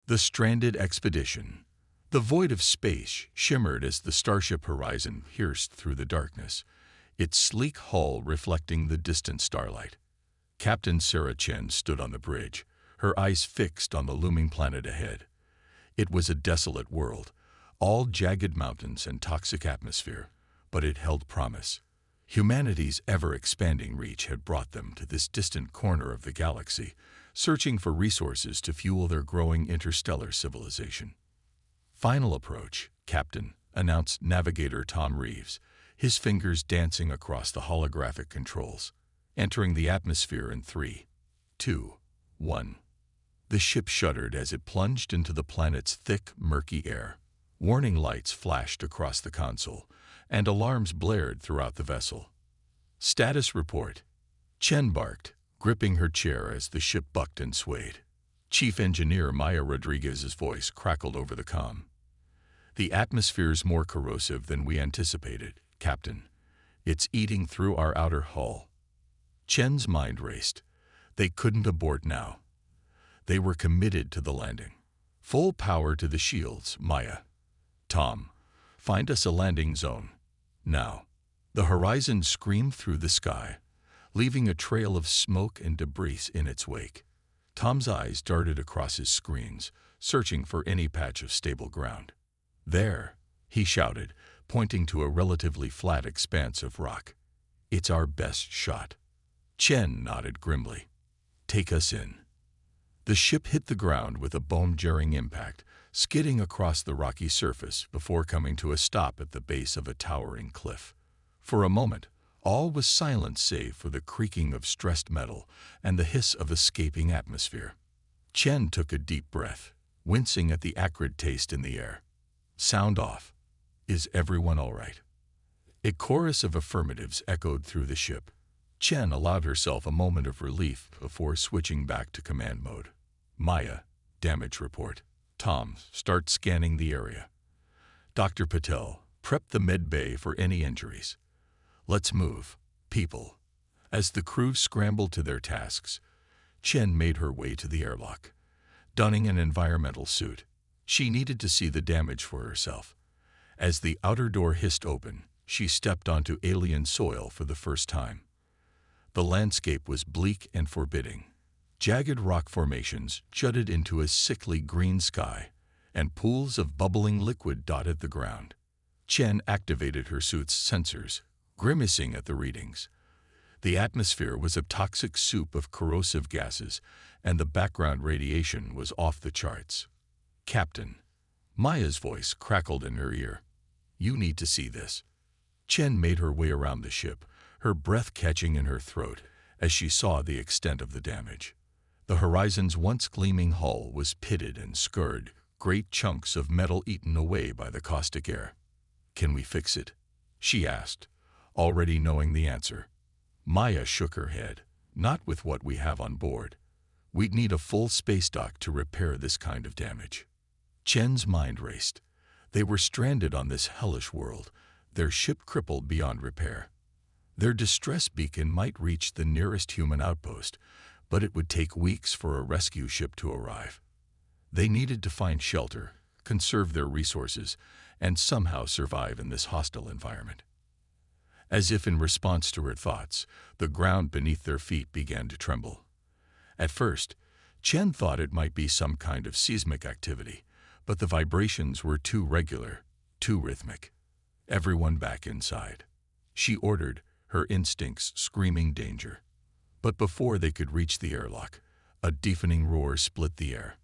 The stranded expedition. The void of space shimmered as the starship Horizon pierced through the darkness, its sleek hull reflecting the distant starlight. Captain Sarah Chen stood on the bridge, her eyes fixed on the looming planet ahead. It was a desolate world, all jagged mountains and toxic atmosphere, but it held promise. Humanity's ever-expanding reach had brought them to this distant corner of the galaxy, searching for resources to fuel their growing interstellar civilization. "Final approach, Captain," announced Navigator Tom Reeves, his fingers dancing across the holographic controls. "Entering the atmosphere in 3, 2, 1. The ship shuddered as it plunged into the planet's thick, murky air. Warning lights flashed across the console, and alarms blared throughout the vessel. "Status report," Chen barked, gripping her chair as the ship bucked and swayed. Chief Engineer Maya Rodriguez's voice crackled over the comm. "The atmosphere's more corrosive than we anticipated, Captain. It's eating through our outer hull." Chen's mind raced. They couldn't abort now. They were committed to the landing. "Full power to the shields, Maya. Tom, find us a landing zone. Now." The Horizon screamed through the sky, leaving a trail of smoke and debris in its wake. Tom's eyes darted across his screens, searching for any patch of stable ground. "There," he shouted, pointing to a relatively flat expanse of rock. "It's our best shot." Chen nodded grimly. "Take us in." The ship hit the ground with a bone-jarring impact, skidding across the rocky surface before coming to a stop at the base of a towering cliff. For a moment, all was silent save for the creaking of stressed metal and the hiss of escaping atmosphere. Chen took a deep breath, wincing at the acrid taste in the air. "Sound off. Is everyone all right?" A chorus of affirmatives echoed through the ship. Chen allowed herself a moment of relief before switching back to command mode. "Maya, damage report. Tom, start scanning the area. Dr. Patel, prep the med bay for any injuries. Let's move, people." As the crew scrambled to their tasks, Chen made her way to the airlock. Donning an environmental suit, she needed to see the damage for herself. As the outer door hissed open, she stepped onto alien soil for the first time. The landscape was bleak and forbidding. Jagged rock formations jutted into a sickly green sky, and pools of bubbling liquid dotted the ground. Chen activated her suit's sensors, grimacing at the readings. The atmosphere was a toxic soup of corrosive gases, and the background radiation was off the charts. "Captain," Maya's voice crackled in her ear. "You need to see this." Chen made her way around the ship, her breath catching in her throat as she saw the extent of the damage. The Horizon's once gleaming hull was pitted and scarred, great chunks of metal eaten away by the caustic air. "Can we fix it?" she asked, already knowing the answer. Maya shook her head. "Not with what we have on board. We'd need a full space dock to repair this kind of damage." Chen's mind raced. They were stranded on this hellish world, their ship crippled beyond repair. Their distress beacon might reach the nearest human outpost, but it would take weeks for a rescue ship to arrive. They needed to find shelter, conserve their resources, and somehow survive in this hostile environment. As if in response to her thoughts, the ground beneath their feet began to tremble. At first, Chen thought it might be some kind of seismic activity, but the vibrations were too regular, too rhythmic. "Everyone back inside," she ordered, her instincts screaming danger. But before they could reach the airlock, a deafening roar split the air.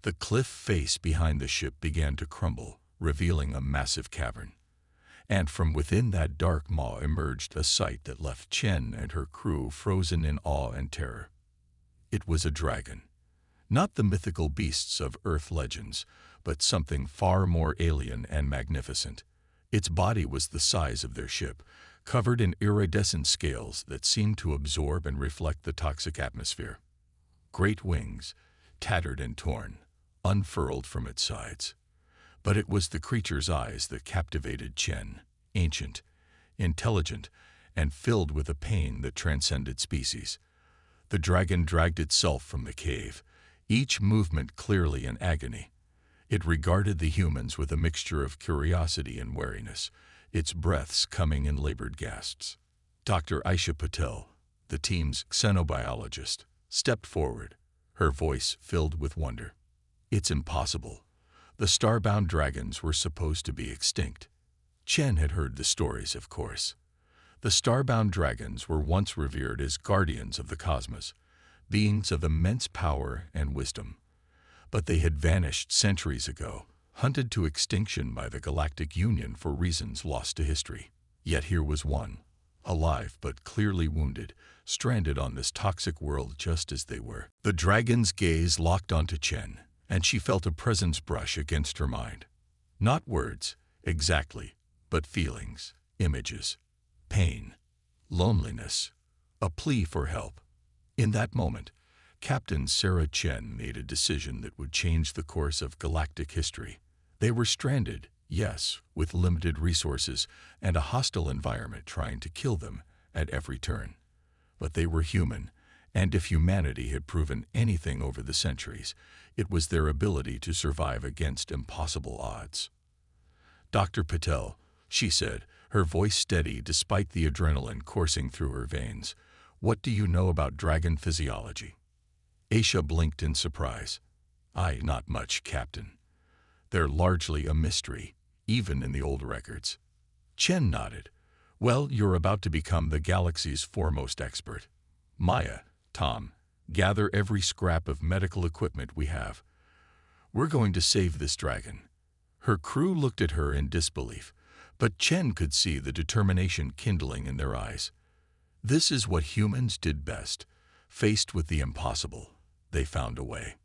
The cliff face behind the ship began to crumble, revealing a massive cavern. And from within that dark maw emerged a sight that left Chen and her crew frozen in awe and terror. It was a dragon. Not the mythical beasts of Earth legends, but something far more alien and magnificent. Its body was the size of their ship, covered in iridescent scales that seemed to absorb and reflect the toxic atmosphere. Great wings, tattered and torn, unfurled from its sides. But it was the creature's eyes that captivated Chen, ancient, intelligent, and filled with a pain that transcended species. The dragon dragged itself from the cave, each movement clearly in agony. It regarded the humans with a mixture of curiosity and wariness, its breaths coming in labored gasps. Dr. Aisha Patel, the team's xenobiologist, stepped forward, her voice filled with wonder. It's impossible. The starbound dragons were supposed to be extinct. Chen had heard the stories, of course. The starbound dragons were once revered as guardians of the cosmos, beings of immense power and wisdom. But they had vanished centuries ago, hunted to extinction by the Galactic Union for reasons lost to history. Yet here was one, alive but clearly wounded, stranded on this toxic world just as they were. The dragon's gaze locked onto Chen, and she felt a presence brush against her mind. Not words, exactly, but feelings, images, pain, loneliness, a plea for help. In that moment, Captain Sarah Chen made a decision that would change the course of galactic history. They were stranded, yes, with limited resources and a hostile environment trying to kill them at every turn. But they were human, and if humanity had proven anything over the centuries, it was their ability to survive against impossible odds. Dr. Patel, she said, her voice steady despite the adrenaline coursing through her veins, what do you know about dragon physiology? Aisha blinked in surprise. Not much, Captain. They're largely a mystery, even in the old records. Chen nodded. Well, you're about to become the galaxy's foremost expert. Maya, Tom, gather every scrap of medical equipment we have. We're going to save this dragon. Her crew looked at her in disbelief, but Chen could see the determination kindling in their eyes. This is what humans did best. Faced with the impossible, they found a way.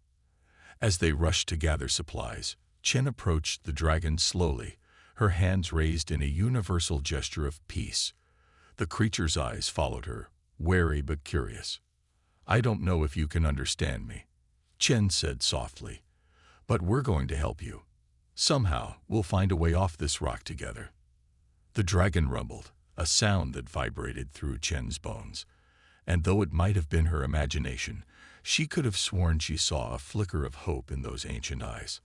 As they rushed to gather supplies, Chen approached the dragon slowly, her hands raised in a universal gesture of peace. The creature's eyes followed her, wary but curious. I don't know if you can understand me, Chen said softly, but we're going to help you. Somehow, we'll find a way off this rock together. The dragon rumbled, a sound that vibrated through Chen's bones. And though it might have been her imagination, she could have sworn she saw a flicker of hope in those ancient eyes.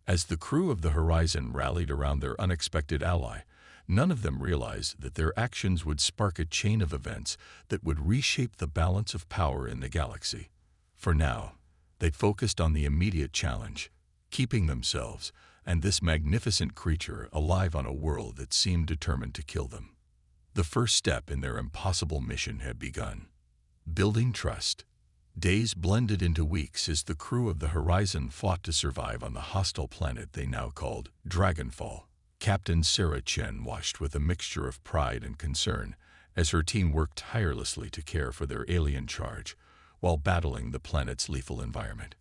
As the crew of the Horizon rallied around their unexpected ally, none of them realized that their actions would spark a chain of events that would reshape the balance of power in the galaxy. For now, they'd focused on the immediate challenge, keeping themselves and this magnificent creature alive on a world that seemed determined to kill them. The first step in their impossible mission had begun. Building trust. Days blended into weeks as the crew of the Horizon fought to survive on the hostile planet they now called Dragonfall. Captain Sarah Chen watched with a mixture of pride and concern as her team worked tirelessly to care for their alien charge while battling the planet's lethal environment.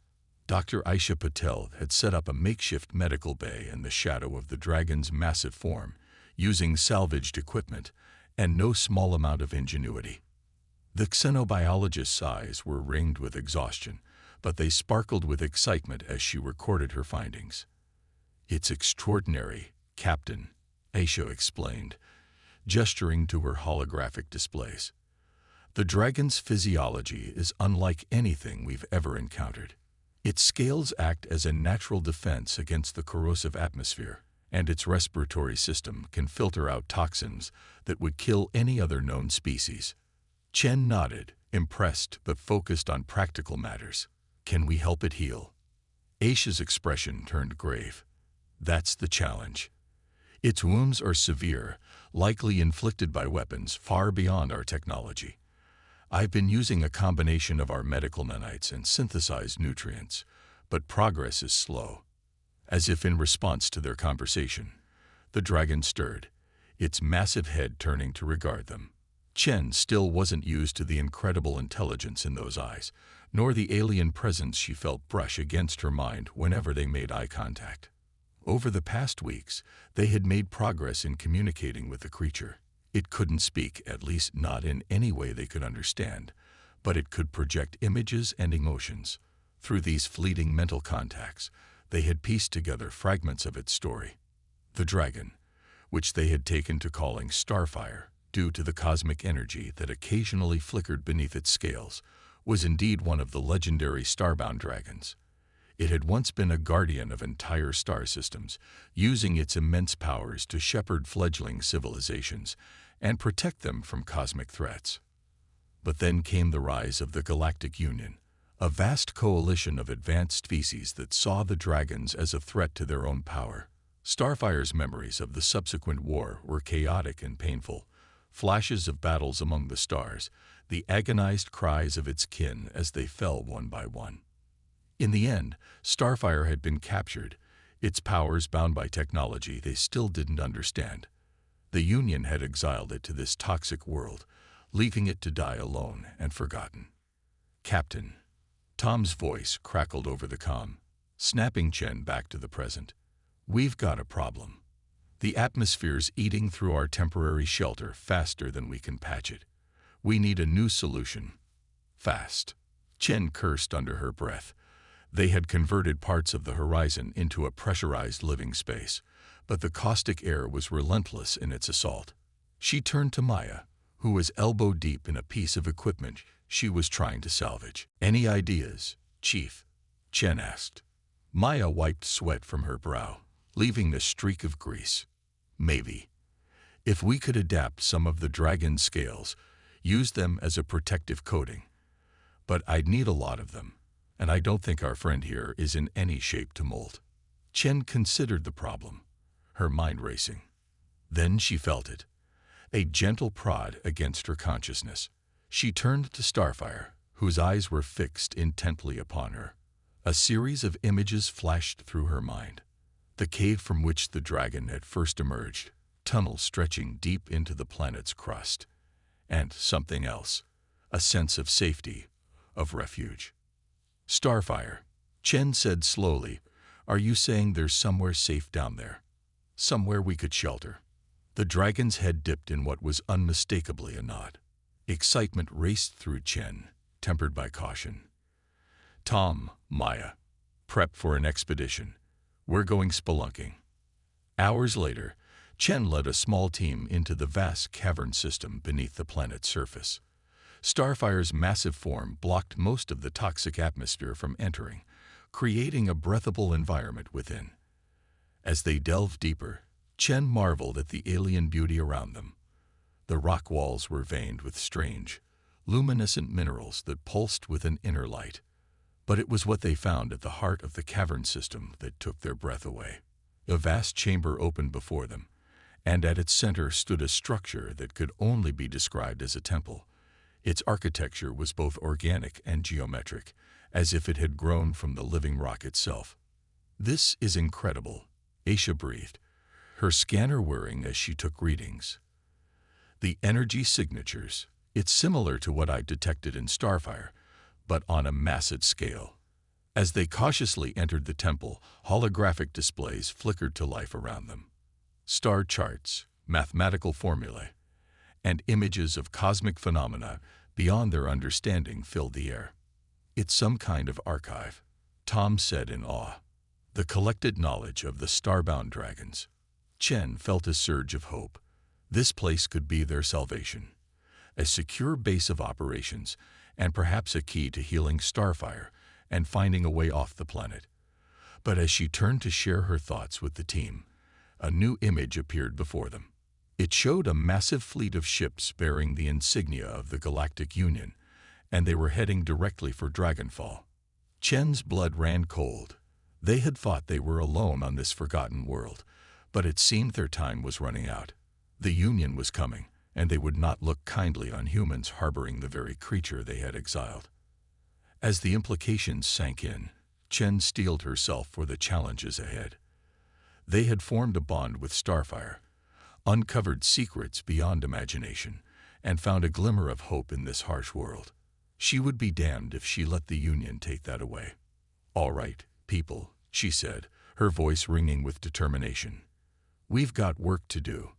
Dr. Aisha Patel had set up a makeshift medical bay in the shadow of the dragon's massive form, using salvaged equipment and no small amount of ingenuity. The xenobiologist's eyes were ringed with exhaustion, but they sparkled with excitement as she recorded her findings. It's extraordinary, Captain, Aisha explained, gesturing to her holographic displays. The dragon's physiology is unlike anything we've ever encountered. Its scales act as a natural defense against the corrosive atmosphere, and its respiratory system can filter out toxins that would kill any other known species. Chen nodded, impressed but focused on practical matters. Can we help it heal? Aisha's expression turned grave. That's the challenge. Its wounds are severe, likely inflicted by weapons far beyond our technology. I've been using a combination of our medical nanites and synthesized nutrients, but progress is slow. As if in response to their conversation, the dragon stirred, its massive head turning to regard them. Chen still wasn't used to the incredible intelligence in those eyes, nor the alien presence she felt brush against her mind whenever they made eye contact. Over the past weeks, they had made progress in communicating with the creature. It couldn't speak, at least not in any way they could understand, but it could project images and emotions. Through these fleeting mental contacts, they had pieced together fragments of its story. The dragon, which they had taken to calling Starfire, due to the cosmic energy that occasionally flickered beneath its scales, was indeed one of the legendary starbound dragons. It had once been a guardian of entire star systems, using its immense powers to shepherd fledgling civilizations and protect them from cosmic threats. But then came the rise of the Galactic Union, a vast coalition of advanced species that saw the dragons as a threat to their own power. Starfire's memories of the subsequent war were chaotic and painful. Flashes of battles among the stars, the agonized cries of its kin as they fell one by one. In the end, Starfire had been captured, its powers bound by technology they still didn't understand. The Union had exiled it to this toxic world, leaving it to die alone and forgotten. Captain. Tom's voice crackled over the comm, snapping Chen back to the present. We've got a problem. The atmosphere's eating through our temporary shelter faster than we can patch it. We need a new solution. Fast. Chen cursed under her breath. They had converted parts of the horizon into a pressurized living space, but the caustic air was relentless in its assault. She turned to Maya, who was elbow-deep in a piece of equipment she was trying to salvage. Any ideas, Chief? Chen asked. Maya wiped sweat from her brow, leaving a streak of grease. Maybe. If we could adapt some of the dragon's scales, use them as a protective coating. But I'd need a lot of them, and I don't think our friend here is in any shape to molt. Chen considered the problem, her mind racing. Then she felt it. A gentle prod against her consciousness. She turned to Starfire, whose eyes were fixed intently upon her. A series of images flashed through her mind. The cave from which the dragon had first emerged, tunnels stretching deep into the planet's crust. And something else, a sense of safety, of refuge. Starfire, Chen said slowly, are you saying there's somewhere safe down there? Somewhere we could shelter? The dragon's head dipped in what was unmistakably a nod. Excitement raced through Chen, tempered by caution. Tom, Maya, prep for an expedition. We're going spelunking. Hours later, Chen led a small team into the vast cavern system beneath the planet's surface. Starfire's massive form blocked most of the toxic atmosphere from entering, creating a breathable environment within. As they delved deeper, Chen marveled at the alien beauty around them. The rock walls were veined with strange, luminescent minerals that pulsed with an inner light. But it was what they found at the heart of the cavern system that took their breath away. A vast chamber opened before them, and at its center stood a structure that could only be described as a temple. Its architecture was both organic and geometric, as if it had grown from the living rock itself. This is incredible, Aisha breathed, her scanner whirring as she took readings. The energy signatures, it's similar to what I detected in Starfire, but on a massive scale. As they cautiously entered the temple, holographic displays flickered to life around them. Star charts, mathematical formulae, and images of cosmic phenomena beyond their understanding filled the air. It's some kind of archive, Tom said in awe. The collected knowledge of the starbound dragons. Chen felt a surge of hope. This place could be their salvation, a secure base of operations, and perhaps a key to healing Starfire and finding a way off the planet. But as she turned to share her thoughts with the team, a new image appeared before them. It showed a massive fleet of ships bearing the insignia of the Galactic Union, and they were heading directly for Dragonfall. Chen's blood ran cold. They had thought they were alone on this forgotten world, but it seemed their time was running out. The Union was coming, and they would not look kindly on humans harboring the very creature they had exiled. As the implications sank in, Chen steeled herself for the challenges ahead. They had formed a bond with Starfire, uncovered secrets beyond imagination, and found a glimmer of hope in this harsh world. She would be damned if she let the Union take that away. All right, people, she said, her voice ringing with determination. We've got work to do.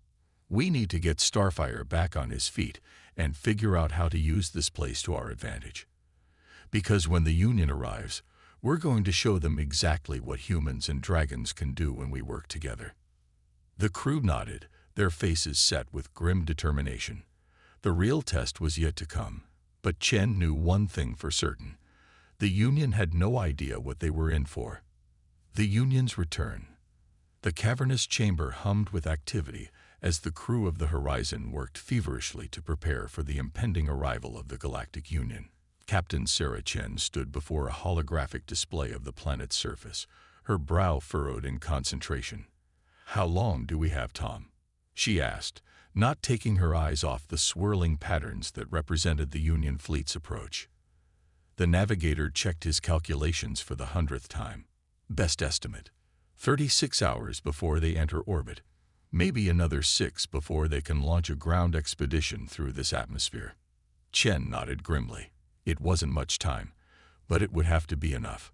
We need to get Starfire back on his feet and figure out how to use this place to our advantage. Because when the Union arrives, we're going to show them exactly what humans and dragons can do when we work together. The crew nodded, their faces set with grim determination. The real test was yet to come, But Chen knew one thing for certain. The Union had no idea what they were in for. The Union's return. The cavernous chamber hummed with activity as the crew of the Horizon worked feverishly to prepare for the impending arrival of the Galactic Union. Captain Sarah Chen stood before a holographic display of the planet's surface, her brow furrowed in concentration. "How long do we have, Tom?" she asked, not taking her eyes off the swirling patterns that represented the Union fleet's approach. The navigator checked his calculations for the 100th time. "Best estimate, 36 hours before they enter orbit. Maybe another 6 before they can launch a ground expedition through this atmosphere." Chen nodded grimly. It wasn't much time, but it would have to be enough.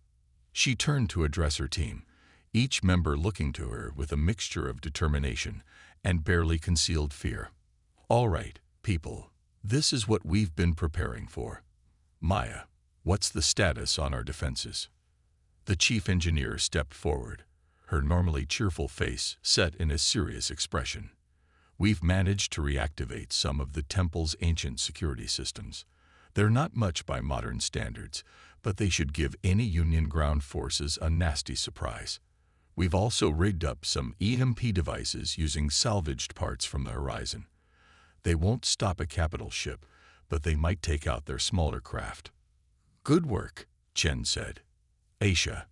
She turned to address her team, each member looking to her with a mixture of determination and barely concealed fear. "All right, people, this is what we've been preparing for. Maya, what's the status on our defenses?" The chief engineer stepped forward, her normally cheerful face set in a serious expression. "We've managed to reactivate some of the temple's ancient security systems. They're not much by modern standards, but they should give any Union ground forces a nasty surprise. We've also rigged up some EMP devices using salvaged parts from the Horizon. They won't stop a capital ship, but they might take out their smaller craft." "Good work," Chen said. "Aisha,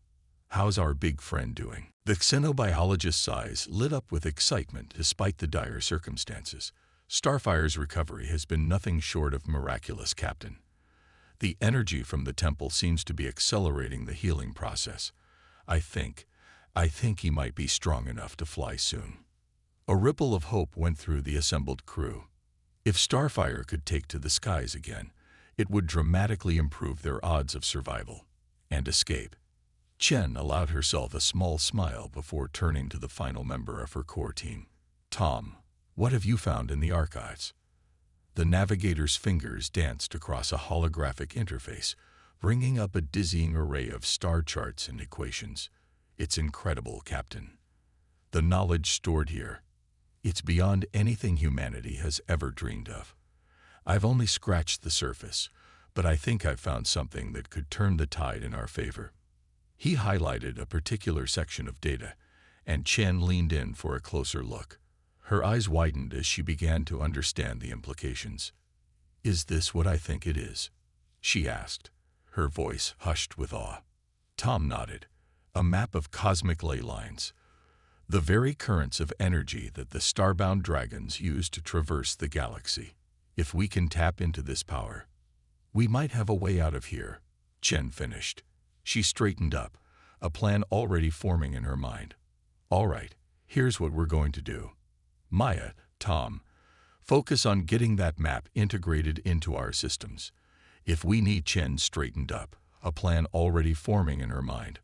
how's our big friend doing?" The xenobiologist's eyes lit up with excitement despite the dire circumstances. "Starfire's recovery has been nothing short of miraculous, Captain. The energy from the temple seems to be accelerating the healing process. I think he might be strong enough to fly soon." A ripple of hope went through the assembled crew. If Starfire could take to the skies again, it would dramatically improve their odds of survival and escape. Chen allowed herself a small smile before turning to the final member of her core team. "Tom, what have you found in the archives?" The navigator's fingers danced across a holographic interface, bringing up a dizzying array of star charts and equations. "It's incredible, Captain. The knowledge stored here, it's beyond anything humanity has ever dreamed of. I've only scratched the surface, but I think I've found something that could turn the tide in our favor." He highlighted a particular section of data, and Chen leaned in for a closer look. Her eyes widened as she began to understand the implications. "Is this what I think it is?" she asked, her voice hushed with awe. Tom nodded. "A map of cosmic ley lines, the very currents of energy that the starbound dragons use to traverse the galaxy. If we can tap into this power, we might have a way out of here," Chen finished. She straightened up, a plan already forming in her mind. "All right, here's what we're going to do. Maya, Tom, focus on getting that map integrated into our systems. If we need," Chen straightened up, a plan already forming in her mind.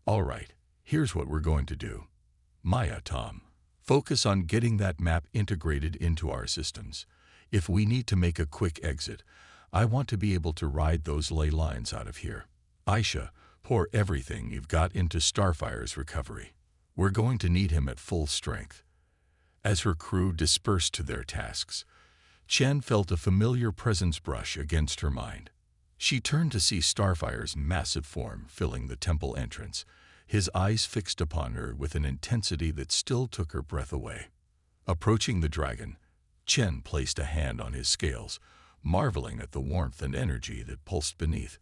"All right, here's what we're going to do. Maya, Tom, focus on getting that map integrated into our systems. If we need to make a quick exit, I want to be able to ride those ley lines out of here. Aisha, pour everything you've got into Starfire's recovery. We're going to need him at full strength." As her crew dispersed to their tasks, Chen felt a familiar presence brush against her mind. She turned to see Starfire's massive form filling the temple entrance, his eyes fixed upon her with an intensity that still took her breath away. Approaching the dragon, Chen placed a hand on his scales, marveling at the warmth and energy that pulsed beneath.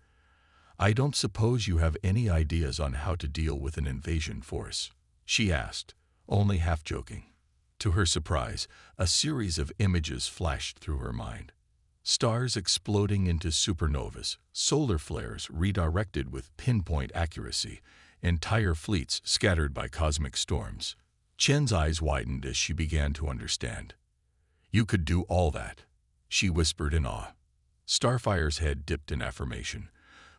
"I don't suppose you have any ideas on how to deal with an invasion force?" she asked, only half joking. To her surprise, a series of images flashed through her mind. Stars exploding into supernovas, solar flares redirected with pinpoint accuracy, entire fleets scattered by cosmic storms. Chen's eyes widened as she began to understand. "You could do all that," she whispered in awe. Starfire's head dipped in affirmation,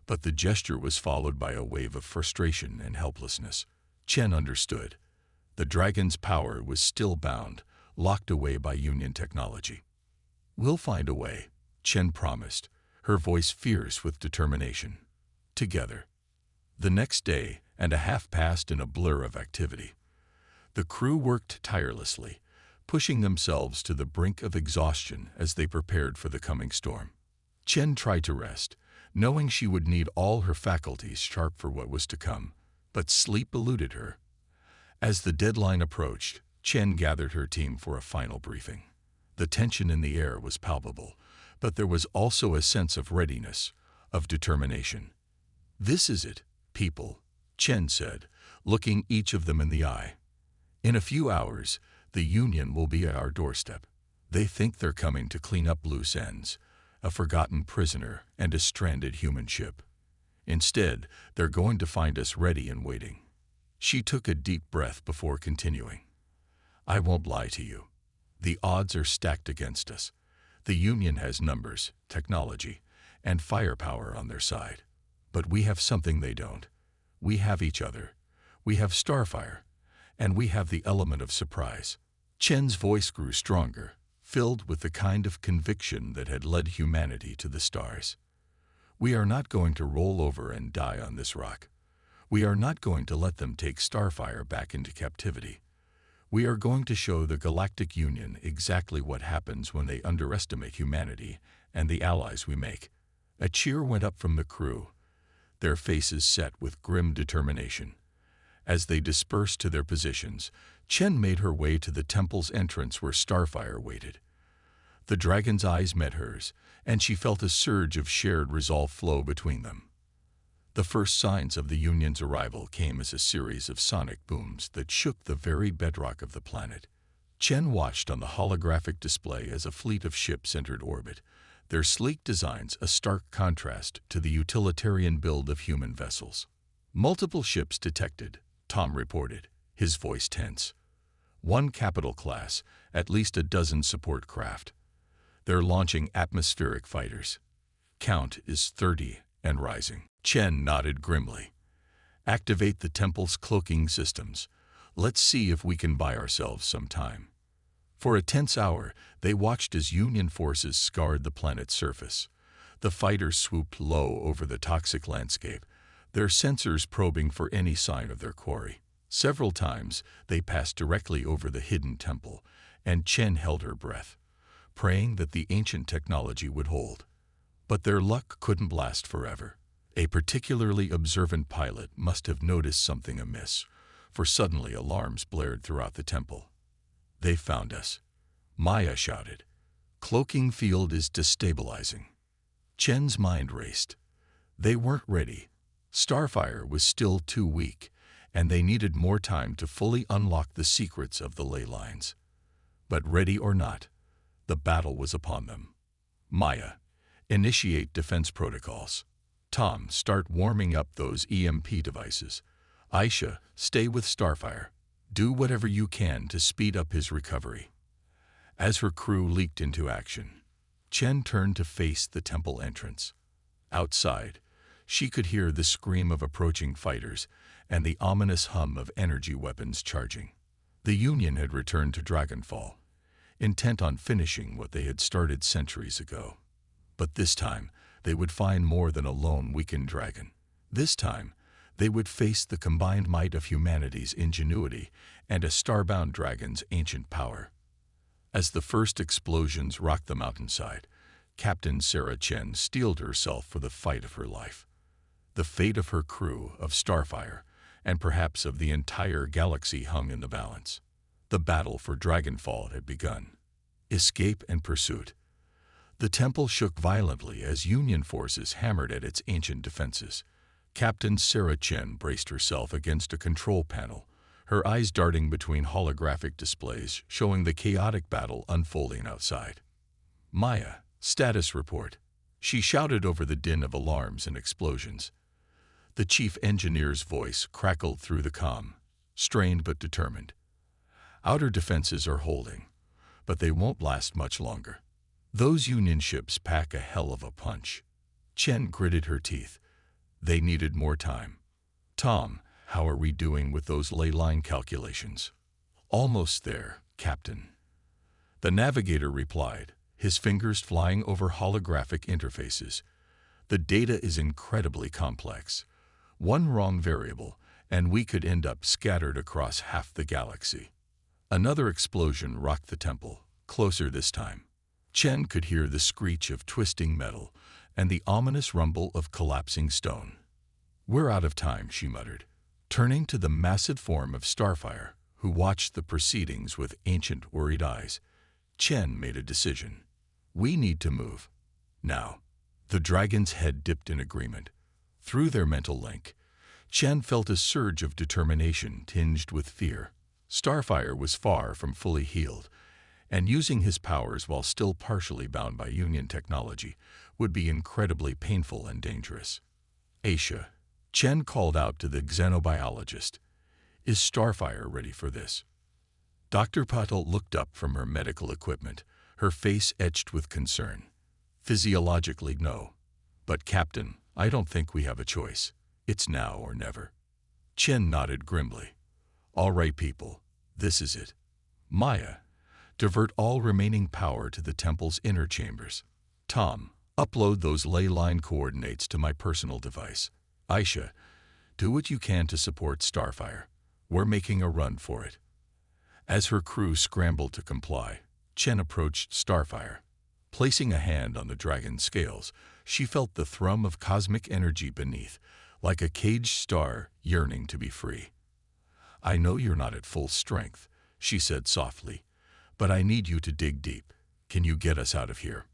but the gesture was followed by a wave of frustration and helplessness. Chen understood. The dragon's power was still bound, locked away by Union technology. "We'll find a way," Chen promised, her voice fierce with determination. Together. The next day and a half passed in a blur of activity. The crew worked tirelessly, pushing themselves to the brink of exhaustion as they prepared for the coming storm. Chen tried to rest, knowing she would need all her faculties sharp for what was to come, but sleep eluded her. As the deadline approached, Chen gathered her team for a final briefing. The tension in the air was palpable, but there was also a sense of readiness, of determination. "This is it, people," Chen said, looking each of them in the eye. "In a few hours, the Union will be at our doorstep. They think they're coming to clean up loose ends, a forgotten prisoner and a stranded human ship. Instead, they're going to find us ready and waiting." She took a deep breath before continuing. "I won't lie to you. The odds are stacked against us. The Union has numbers, technology, and firepower on their side. But we have something they don't. We have each other. We have Starfire. And we have the element of surprise." Chen's voice grew stronger, filled with the kind of conviction that had led humanity to the stars. "We are not going to roll over and die on this rock. We are not going to let them take Starfire back into captivity. We are going to show the Galactic Union exactly what happens when they underestimate humanity and the allies we make." A cheer went up from the crew, their faces set with grim determination. As they dispersed to their positions, Chen made her way to the temple's entrance where Starfire waited. The dragon's eyes met hers, and she felt a surge of shared resolve flow between them. The first signs of the Union's arrival came as a series of sonic booms that shook the very bedrock of the planet. Chen watched on the holographic display as a fleet of ships entered orbit, their sleek designs a stark contrast to the utilitarian build of human vessels. "Multiple ships detected," Tom reported, his voice tense. "One capital class, at least a dozen support craft. They're launching atmospheric fighters. Count is 30 and rising." Chen nodded grimly. "Activate the temple's cloaking systems. Let's see if we can buy ourselves some time." For a tense hour, they watched as Union forces scoured the planet's surface. The fighters swooped low over the toxic landscape, their sensors probing for any sign of their quarry. Several times, they passed directly over the hidden temple, and Chen held her breath, praying that the ancient technology would hold. But their luck couldn't last forever. A particularly observant pilot must have noticed something amiss, for suddenly alarms blared throughout the temple. "They found us," Maya shouted. "Cloaking field is destabilizing." Chen's mind raced. They weren't ready. Starfire was still too weak, and they needed more time to fully unlock the secrets of the ley lines. But ready or not, the battle was upon them. "Maya, initiate defense protocols. Tom, start warming up those EMP devices. Aisha, stay with Starfire. Do whatever you can to speed up his recovery." As her crew leaped into action, Chen turned to face the temple entrance. Outside, she could hear the scream of approaching fighters and the ominous hum of energy weapons charging. The Union had returned to Dragonfall, intent on finishing what they had started centuries ago. But this time, they would find more than a lone weakened dragon. This time, they would face the combined might of humanity's ingenuity and a starbound dragon's ancient power. As the first explosions rocked the mountainside, Captain Sarah Chen steeled herself for the fight of her life. The fate of her crew, of Starfire, and perhaps of the entire galaxy hung in the balance. The battle for Dragonfall had begun. Escape and pursuit. The temple shook violently as Union forces hammered at its ancient defenses. Captain Sarah Chen braced herself against a control panel, her eyes darting between holographic displays showing the chaotic battle unfolding outside. "Maya, status report," she shouted over the din of alarms and explosions. The chief engineer's voice crackled through the comm, strained but determined. "Outer defenses are holding, but they won't last much longer. Those Union ships pack a hell of a punch." Chen gritted her teeth. They needed more time. "Tom, how are we doing with those ley line calculations?" "Almost there, Captain." The navigator replied, his fingers flying over holographic interfaces. "The data is incredibly complex. One wrong variable, and we could end up scattered across half the galaxy." Another explosion rocked the temple, closer this time. Chen could hear the screech of twisting metal and the ominous rumble of collapsing stone. "We're out of time," she muttered, turning to the massive form of Starfire, who watched the proceedings with ancient, worried eyes. Chen made a decision. "We need to move. Now." The dragon's head dipped in agreement. Through their mental link, Chen felt a surge of determination tinged with fear. Starfire was far from fully healed, and using his powers while still partially bound by Union technology would be incredibly painful and dangerous. "Aisha," Chen called out to the xenobiologist, "is Starfire ready for this?" Dr. Patel looked up from her medical equipment, her face etched with concern. "Physiologically, no. But, Captain, I don't think we have a choice. It's now or never." Chen nodded grimly. "All right, people, this is it. Maya, divert all remaining power to the temple's inner chambers. Tom, upload those ley line coordinates to my personal device. Aisha, do what you can to support Starfire. We're making a run for it." As her crew scrambled to comply, Chen approached Starfire. Placing a hand on the dragon's scales, she felt the thrum of cosmic energy beneath, like a caged star yearning to be free. "I know you're not at full strength," she said softly, "but I need you to dig deep. Can you get us out of here?"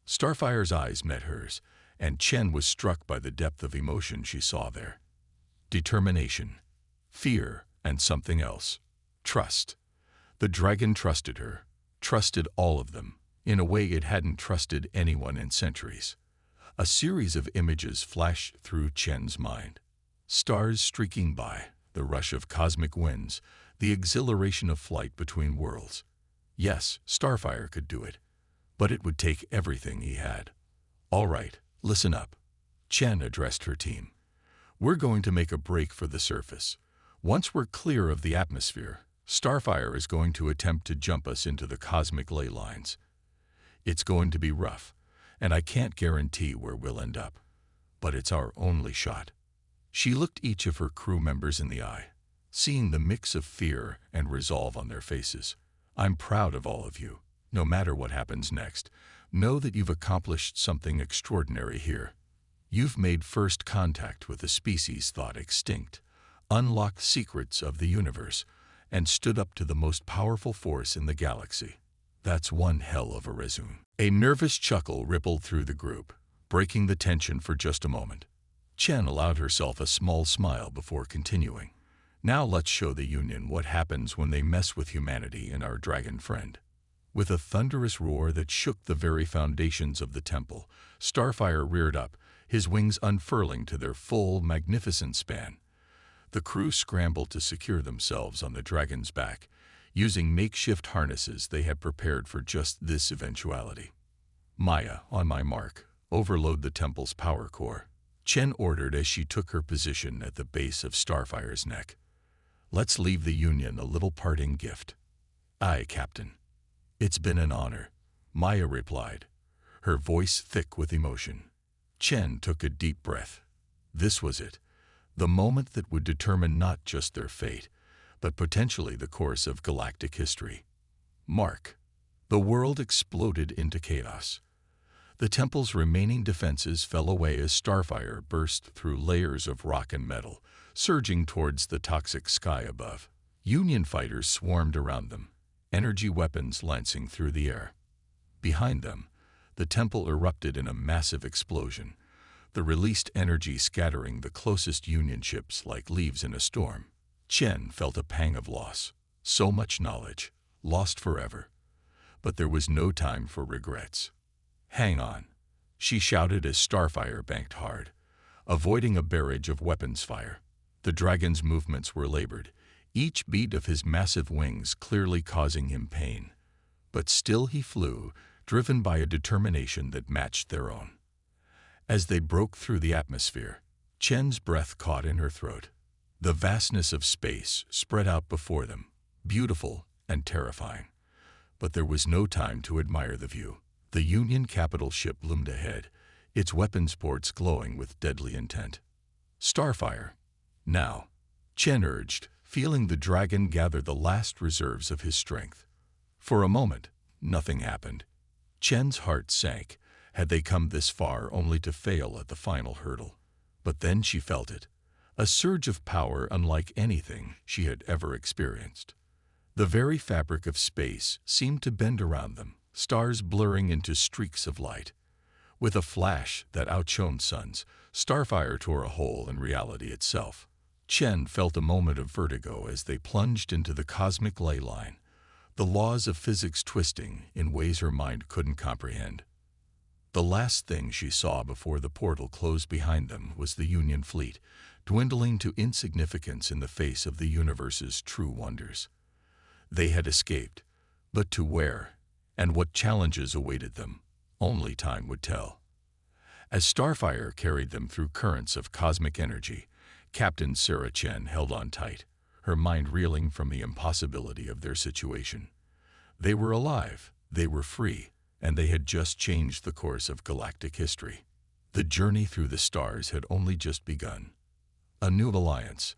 Starfire's eyes met hers, and Chen was struck by the depth of emotion she saw there. Determination, fear, and something else. Trust. The dragon trusted her, trusted all of them, in a way it hadn't trusted anyone in centuries. A series of images flashed through Chen's mind. Stars streaking by, the rush of cosmic winds, the exhilaration of flight between worlds. Yes, Starfire could do it, but it would take everything he had. "All right, listen up." Chen addressed her team. "We're going to make a break for the surface. Once we're clear of the atmosphere, Starfire is going to attempt to jump us into the cosmic ley lines. It's going to be rough, and I can't guarantee where we'll end up. But it's our only shot." She looked each of her crew members in the eye, seeing the mix of fear and resolve on their faces. "I'm proud of all of you. No matter what happens next, know that you've accomplished something extraordinary here. You've made first contact with a species thought extinct, unlocked secrets of the universe, and stood up to the most powerful force in the galaxy. That's one hell of a resume." A nervous chuckle rippled through the group, breaking the tension for just a moment. Chen allowed herself a small smile before continuing. "Now let's show the Union what happens when they mess with humanity and our dragon friend." With a thunderous roar that shook the very foundations of the temple, Starfire reared up, his wings unfurling to their full, magnificent span. The crew scrambled to secure themselves on the dragon's back, using makeshift harnesses they had prepared for just this eventuality. "Maya, on my mark, overload the temple's power core," Chen ordered as she took her position at the base of Starfire's neck. "Let's leave the Union a little parting gift." "Aye, Captain." "It's been an honor," Maya replied, her voice thick with emotion. Chen took a deep breath. This was it, the moment that would determine not just their fate, but potentially the course of galactic history. Mark. The world exploded into chaos. The temple's remaining defenses fell away as Starfire burst through layers of rock and metal, surging towards the toxic sky above. Union fighters swarmed around them, energy weapons lancing through the air. Behind them, the temple erupted in a massive explosion, the released energy scattering the closest Union ships like leaves in a storm. Chen felt a pang of loss. So much knowledge, lost forever. But there was no time for regrets. "Hang on," she shouted as Starfire banked hard, avoiding a barrage of weapons fire. The dragon's movements were labored, each beat of his massive wings clearly causing him pain. But still he flew, driven by a determination that matched their own. As they broke through the atmosphere, Chen's breath caught in her throat. The vastness of space spread out before them, beautiful and terrifying. But there was no time to admire the view. The Union capital ship loomed ahead, its weapons ports glowing with deadly intent. "Starfire, now," Chen urged, feeling the dragon gather the last reserves of his strength. For a moment, nothing happened. Chen's heart sank Had they come this far only to fail at the final hurdle? But then she felt it, a surge of power unlike anything she had ever experienced. The very fabric of space seemed to bend around them, stars blurring into streaks of light. With a flash that outshone suns, Starfire tore a hole in reality itself. Chen felt a moment of vertigo as they plunged into the cosmic ley line, the laws of physics twisting in ways her mind couldn't comprehend. The last thing she saw before the portal closed behind them was the Union fleet, dwindling to insignificance in the face of the universe's true wonders. They had escaped, but to where, and what challenges awaited them, only time would tell. As Starfire carried them through currents of cosmic energy, Captain Sarah Chen held on tight, her mind reeling from the impossibility of their situation. They were alive, they were free, and they had just changed the course of galactic history. The journey through the stars had only just begun. A new alliance.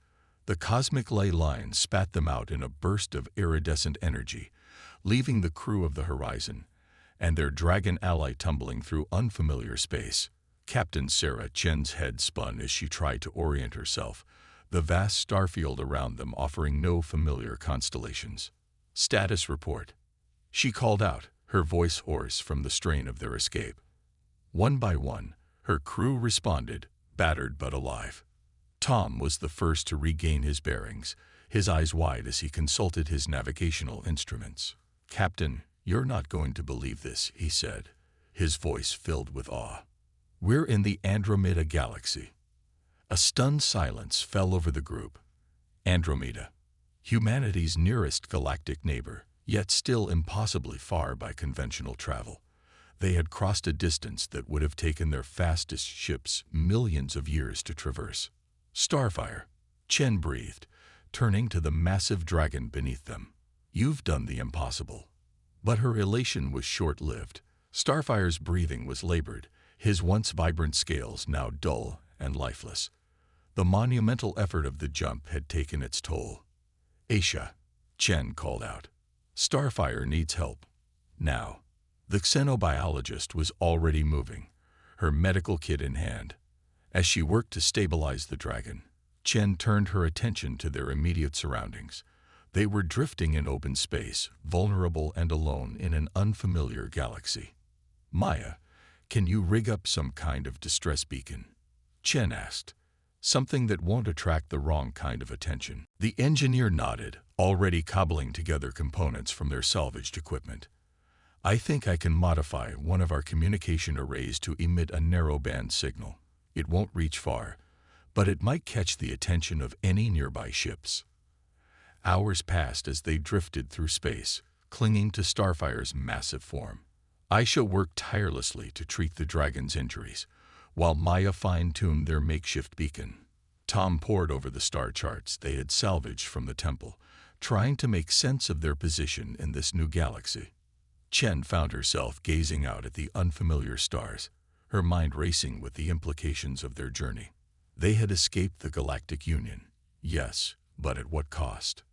The cosmic ley line spat them out in a burst of iridescent energy, leaving the crew of the Horizon and their dragon ally tumbling through unfamiliar space. Captain Sarah Chen's head spun as she tried to orient herself, the vast starfield around them offering no familiar constellations. "Status report," she called out, her voice hoarse from the strain of their escape. One by one, her crew responded, battered but alive. Tom was the first to regain his bearings, his eyes wide as he consulted his navigational instruments. "Captain, you're not going to believe this," he said, his voice filled with awe. "We're in the Andromeda Galaxy." A stunned silence fell over the group. Andromeda, humanity's nearest galactic neighbor, yet still impossibly far by conventional travel. They had crossed a distance that would have taken their fastest ships millions of years to traverse. "Starfire," Chen breathed, turning to the massive dragon beneath them. "You've done the impossible." But her elation was short-lived. Starfire's breathing was labored, his once vibrant scales now dull and lifeless. The monumental effort of the jump had taken its toll. "Aisha," Chen called out. "Starfire needs help. Now." The xenobiologist was already moving, her medical kit in hand. As she worked to stabilize the dragon, Chen turned her attention to their immediate surroundings. They were drifting in open space, vulnerable and alone in an unfamiliar galaxy. "Maya, can you rig up some kind of distress beacon?" Chen asked. "Something that won't attract the wrong kind of attention." The engineer nodded, already cobbling together components from their salvaged equipment. "I think I can modify one of our communication arrays to emit a narrowband signal. It won't reach far, but it might catch the attention of any nearby ships." Hours passed as they drifted through space, clinging to Starfire's massive form. Aisha worked tirelessly to treat the dragon's injuries, while Maya fine-tuned their makeshift beacon. Tom pored over the star charts they had salvaged from the temple, trying to make sense of their position in this new galaxy. Chen found herself gazing out at the unfamiliar stars, her mind racing with the implications of their journey. They had escaped the Galactic Union, yes, but at what cost?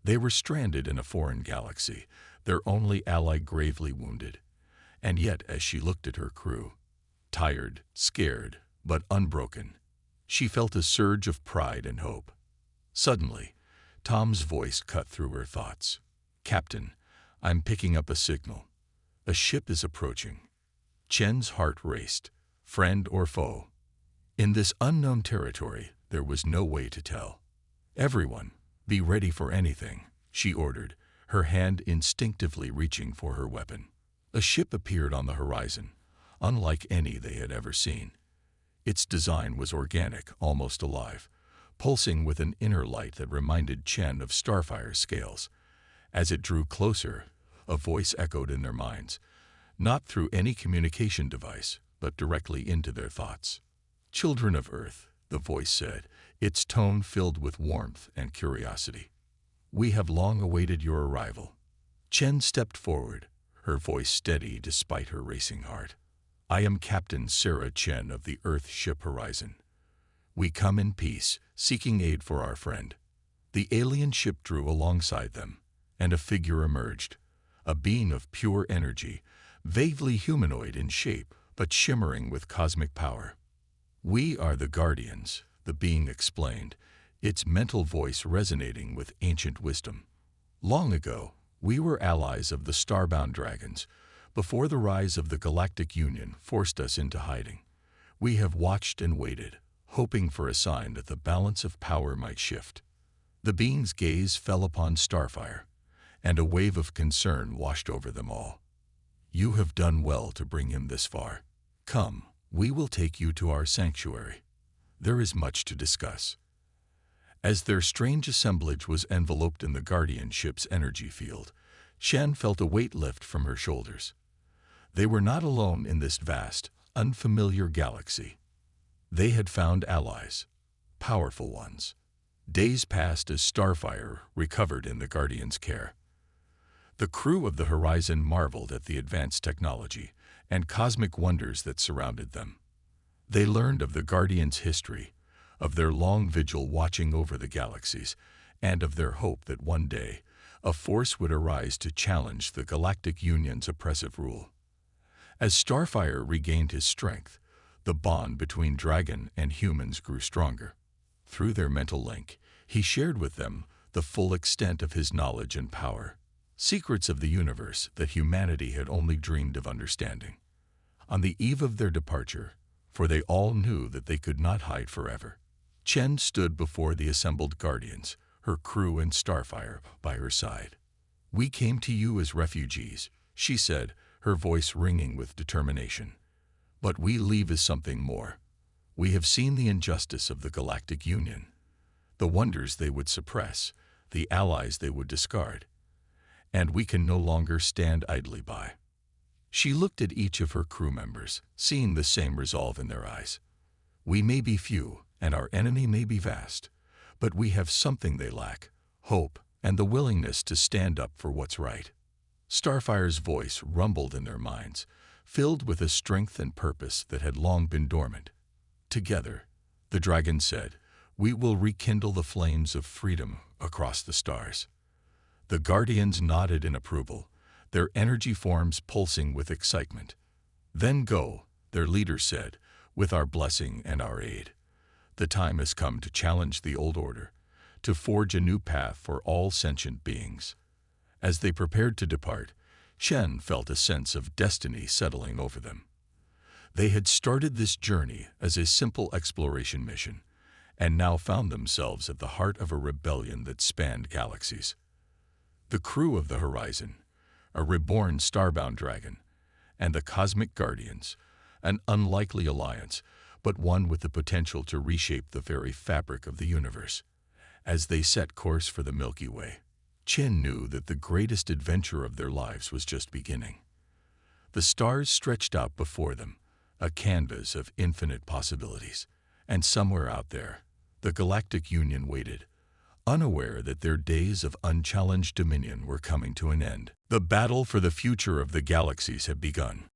They were stranded in a foreign galaxy, their only ally gravely wounded. And yet, as she looked at her crew, tired, scared, but unbroken, she felt a surge of pride and hope. Suddenly, Tom's voice cut through her thoughts. "Captain, I'm picking up a signal. A ship is approaching." Chen's heart raced. Friend or foe? In this unknown territory, there was no way to tell. "Everyone, be ready for anything," she ordered, her hand instinctively reaching for her weapon. A ship appeared on the horizon, unlike any they had ever seen. Its design was organic, almost alive, pulsing with an inner light that reminded Chen of Starfire's scales. As it drew closer, a voice echoed in their minds, not through any communication device, but directly into their thoughts. "Children of Earth," the voice said, its tone filled with warmth and curiosity. "We have long awaited your arrival." Chen stepped forward, her voice steady despite her racing heart. "I am Captain Sarah Chen of the Earth ship Horizon. We come in peace, seeking aid for our friend." The alien ship drew alongside them, and a figure emerged, a being of pure energy, vaguely humanoid in shape, but shimmering with cosmic power. "We are the Guardians," the being explained, its mental voice resonating with ancient wisdom. "Long ago, we were allies of the starbound dragons, before the rise of the Galactic Union forced us into hiding. We have watched and waited, hoping for a sign that the balance of power might shift." The being's gaze fell upon Starfire, and a wave of concern washed over them all. "You have done well to bring him this far. Come, we will take you to our sanctuary. There is much to discuss." As their strange assemblage was enveloped in the Guardian ship's energy field, Shen felt a weight lift from her shoulders. They were not alone in this vast, unfamiliar galaxy. They had found allies, powerful ones. Days passed as Starfire recovered in the Guardian's care. The crew of the Horizon marveled at the advanced technology and cosmic wonders that surrounded them. They learned of the Guardian's history, of their long vigil watching over the galaxies, and of their hope that one day a force would arise to challenge the Galactic Union's oppressive rule. As Starfire regained his strength, the bond between dragon and humans grew stronger. Through their mental link, he shared with them the full extent of his knowledge and power, secrets of the universe that humanity had only dreamed of understanding. On the eve of their departure, for they all knew that they could not hide forever, Chen stood before the assembled Guardians, her crew and Starfire by her side. "We came to you as refugees," she said, her voice ringing with determination. "But we leave as something more. We have seen the injustice of the Galactic Union, the wonders they would suppress, the allies they would discard, and we can no longer stand idly by." She looked at each of her crew members, seeing the same resolve in their eyes. "We may be few, and our enemy may be vast, but we have something they lack: hope and the willingness to stand up for what's right." Starfire's voice rumbled in their minds, filled with a strength and purpose that had long been dormant. "Together," the dragon said, "we will rekindle the flames of freedom across the stars." The Guardians nodded in approval, their energy forms pulsing with excitement. "Then go," their leader said, "with our blessing and our aid. The time has come to challenge the old order, to forge a new path for all sentient beings." As they prepared to depart, Shen felt a sense of destiny settling over them. They had started this journey as a simple exploration mission, and now found themselves at the heart of a rebellion that spanned galaxies. The crew of the Horizon, a reborn starbound dragon, and the Cosmic Guardians, an unlikely alliance, but one with the potential to reshape the very fabric of the universe. As they set course for the Milky Way, Chen knew that the greatest adventure of their lives was just beginning. The stars stretched out before them, a canvas of infinite possibilities, and somewhere out there, the Galactic Union waited, unaware that their days of unchallenged dominion were coming to an end. The battle for the future of the galaxies had begun.